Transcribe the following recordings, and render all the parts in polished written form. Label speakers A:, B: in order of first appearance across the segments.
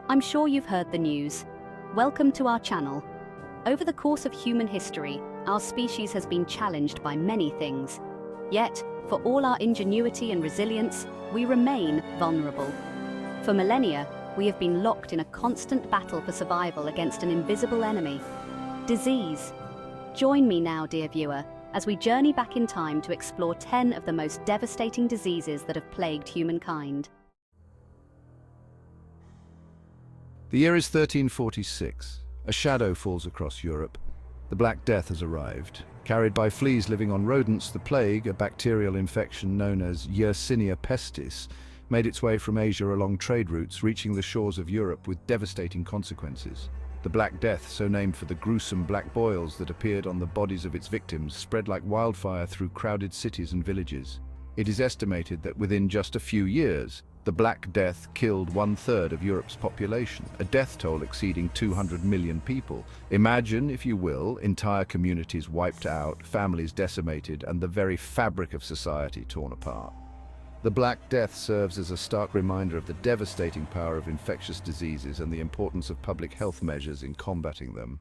A: I'm sure you've heard the news. Welcome to our channel. Over the course of human history, our species has been challenged by many things. Yet, for all our ingenuity and resilience, we remain vulnerable. For millennia, we have been locked in a constant battle for survival against an invisible enemy: disease. Join me now, dear viewer, as we journey back in time to explore 10 of the most devastating diseases that have plagued humankind.
B: The year is 1346. A shadow falls across Europe. The Black Death has arrived. Carried by fleas living on rodents, the plague, a bacterial infection known as Yersinia pestis, made its way from Asia along trade routes, reaching the shores of Europe with devastating consequences. The Black Death, so named for the gruesome black boils that appeared on the bodies of its victims, spread like wildfire through crowded cities and villages. It is estimated that within just a few years, the Black Death killed 1/3 of Europe's population, a death toll exceeding 200 million people. Imagine, if you will, entire communities wiped out, families decimated, and the very fabric of society torn apart. The Black Death serves as a stark reminder of the devastating power of infectious diseases and the importance of public health measures in combating them.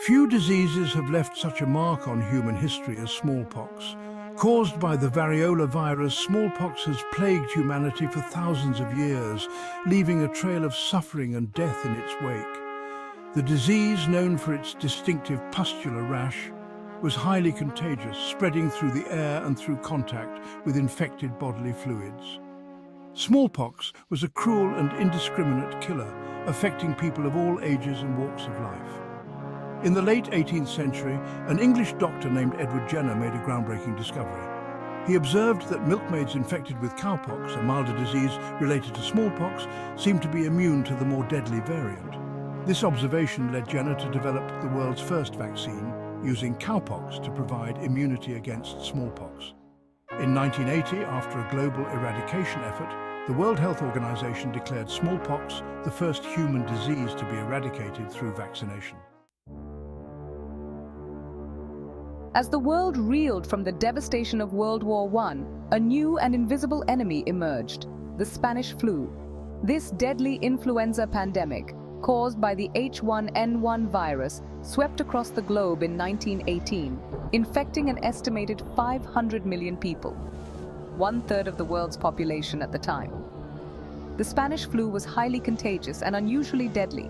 C: Few diseases have left such a mark on human history as smallpox. Caused by the variola virus, smallpox has plagued humanity for thousands of years, leaving a trail of suffering and death in its wake. The disease, known for its distinctive pustular rash, was highly contagious, spreading through the air and through contact with infected bodily fluids. Smallpox was a cruel and indiscriminate killer, affecting people of all ages and walks of life. In the late 18th century, an English doctor named Edward Jenner made a groundbreaking discovery. He observed that milkmaids infected with cowpox, a milder disease related to smallpox, seemed to be immune to the more deadly variant. This observation led Jenner to develop the world's first vaccine, using cowpox to provide immunity against smallpox. In 1980, after a global eradication effort, the World Health Organization declared smallpox the first human disease to be eradicated through vaccination.
D: As the world reeled from the devastation of World War I, a new and invisible enemy emerged: the Spanish flu. This deadly influenza pandemic, caused by the H1N1 virus, swept across the globe in 1918, infecting an estimated 500 million people, 1/3 of the world's population at the time. The Spanish flu was highly contagious and unusually deadly,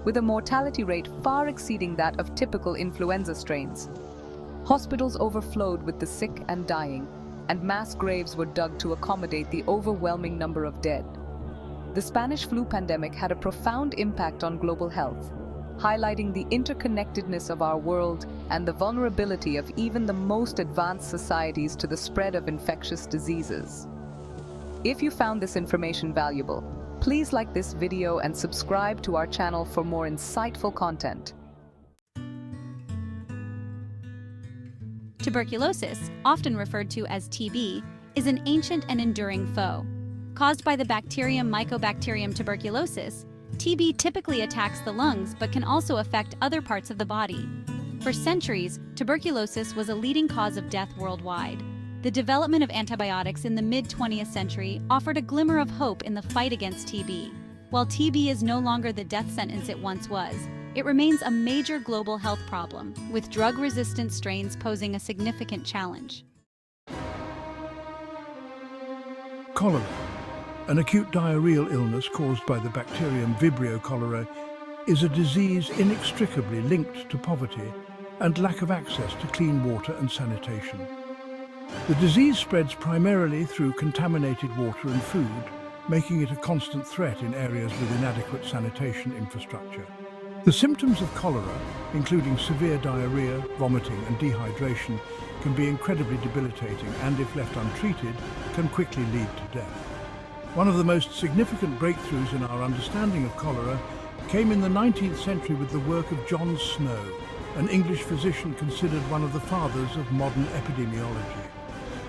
D: with a mortality rate far exceeding that of typical influenza strains. Hospitals overflowed with the sick and dying, and mass graves were dug to accommodate the overwhelming number of dead. The Spanish flu pandemic had a profound impact on global health, highlighting the interconnectedness of our world and the vulnerability of even the most advanced societies to the spread of infectious diseases. If you found this information valuable, please like this video and subscribe to our channel for more insightful content.
E: Tuberculosis, often referred to as TB, is an ancient and enduring foe. Caused by the bacterium Mycobacterium tuberculosis, TB typically attacks the lungs but can also affect other parts of the body. For centuries, tuberculosis was a leading cause of death worldwide. The development of antibiotics in the mid-20th century offered a glimmer of hope in the fight against TB. While TB is no longer the death sentence it once was, it remains a major global health problem, with drug-resistant strains posing a significant challenge.
C: Cholera, an acute diarrheal illness caused by the bacterium Vibrio cholerae, is a disease inextricably linked to poverty and lack of access to clean water and sanitation. The disease spreads primarily through contaminated water and food, making it a constant threat in areas with inadequate sanitation infrastructure. The symptoms of cholera, including severe diarrhea, vomiting and dehydration, can be incredibly debilitating and, if left untreated, can quickly lead to death. One of the most significant breakthroughs in our understanding of cholera came in the 19th century with the work of John Snow, an English physician considered one of the fathers of modern epidemiology.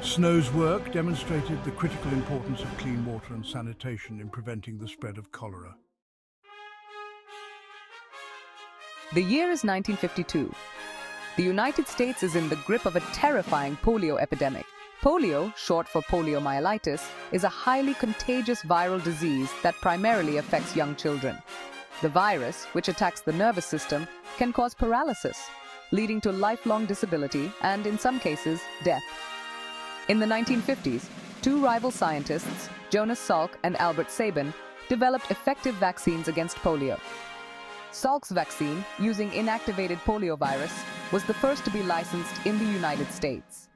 C: Snow's work demonstrated the critical importance of clean water and sanitation in preventing the spread of cholera.
D: The year is 1952. The United States is in the grip of a terrifying polio epidemic, Polio, short for poliomyelitis, is a highly contagious viral disease that primarily affects young children. The virus, which attacks the nervous system, can cause paralysis, leading to lifelong disability and, in some cases, death. In the 1950s, two rival scientists, Jonas Salk and Albert Sabin, developed effective vaccines against polio. Salk's vaccine, using inactivated poliovirus, was the first to be licensed in the United States.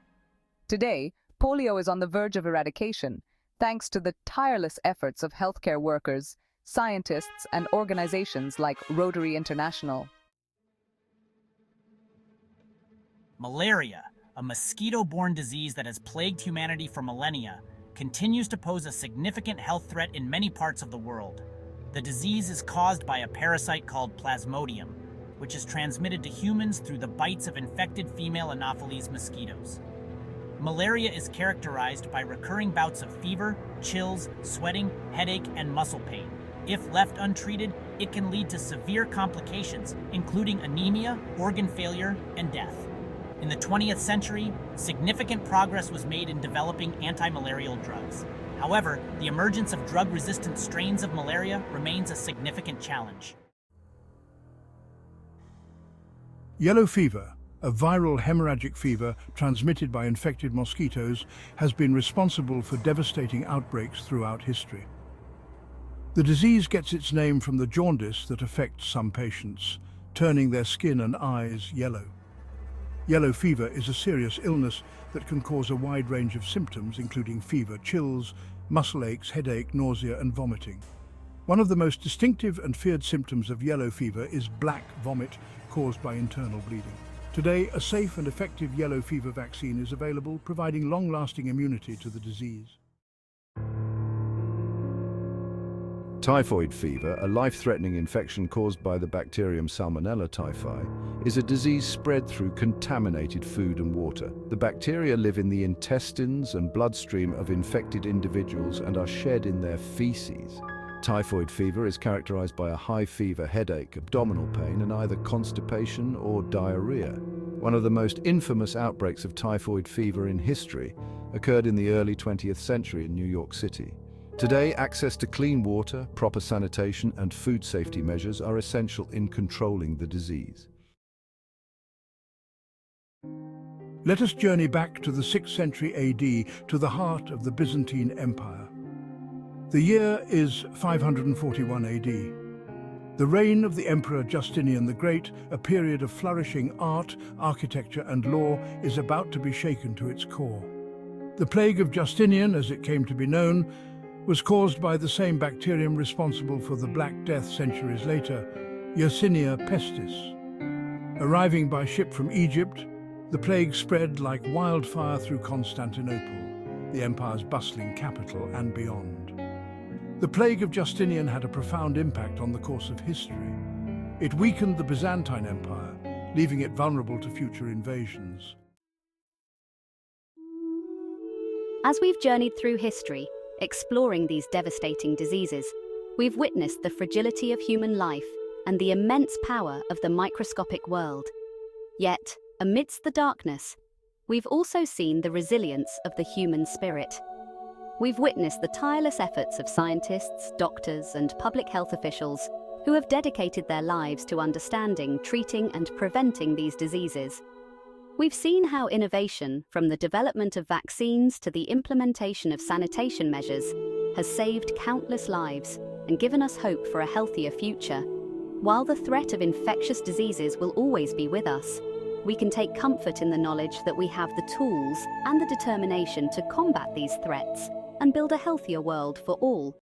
D: Today, polio is on the verge of eradication, thanks to the tireless efforts of healthcare workers, scientists, and organizations like Rotary International.
F: Malaria, a mosquito-borne disease that has plagued humanity for millennia, continues to pose a significant health threat in many parts of the world. The disease is caused by a parasite called Plasmodium, which is transmitted to humans through the bites of infected female Anopheles mosquitoes. Malaria is characterized by recurring bouts of fever, chills, sweating, headache, and muscle pain. If left untreated, it can lead to severe complications, including anemia, organ failure, and death. In the 20th century, significant progress was made in developing anti-malarial drugs. However, the emergence of drug-resistant strains of malaria remains a significant challenge.
C: Yellow fever, a viral hemorrhagic fever transmitted by infected mosquitoes, has been responsible for devastating outbreaks throughout history. The disease gets its name from the jaundice that affects some patients, turning their skin and eyes yellow. Yellow fever is a serious illness that can cause a wide range of symptoms, including fever, chills, muscle aches, headache, nausea, and vomiting. One of the most distinctive and feared symptoms of yellow fever is black vomit caused by internal bleeding. Today, a safe and effective yellow fever vaccine is available, providing long-lasting immunity to the disease.
B: Typhoid fever, a life-threatening infection caused by the bacterium Salmonella typhi, is a disease spread through contaminated food and water. The bacteria live in the intestines and bloodstream of infected individuals and are shed in their feces. Typhoid fever is characterized by a high fever, headache, abdominal pain, and either constipation or diarrhea. One of the most infamous outbreaks of typhoid fever in history occurred in the early 20th century in New York City. Today, access to clean water, proper sanitation, and food safety measures are essential in controlling the disease.
C: Let us journey back to the 6th century AD, to the heart of the Byzantine Empire. The year is 541 AD. The reign of the Emperor Justinian the Great, a period of flourishing art, architecture, and law, is about to be shaken to its core. The plague of Justinian, as it came to be known, was caused by the same bacterium responsible for the Black Death centuries later, Yersinia pestis. Arriving by ship from Egypt, the plague spread like wildfire through Constantinople, the empire's bustling capital, and beyond. The plague of Justinian had a profound impact on the course of history. It weakened the Byzantine Empire, leaving it vulnerable to future invasions.
A: As we've journeyed through history, exploring these devastating diseases, we've witnessed the fragility of human life and the immense power of the microscopic world. Yet, amidst the darkness, we've also seen the resilience of the human spirit. We've witnessed the tireless efforts of scientists, doctors, and public health officials who have dedicated their lives to understanding, treating, and preventing these diseases. We've seen how innovation, from the development of vaccines to the implementation of sanitation measures, has saved countless lives and given us hope for a healthier future. While the threat of infectious diseases will always be with us, we can take comfort in the knowledge that we have the tools and the determination to combat these threats and build a healthier world for all.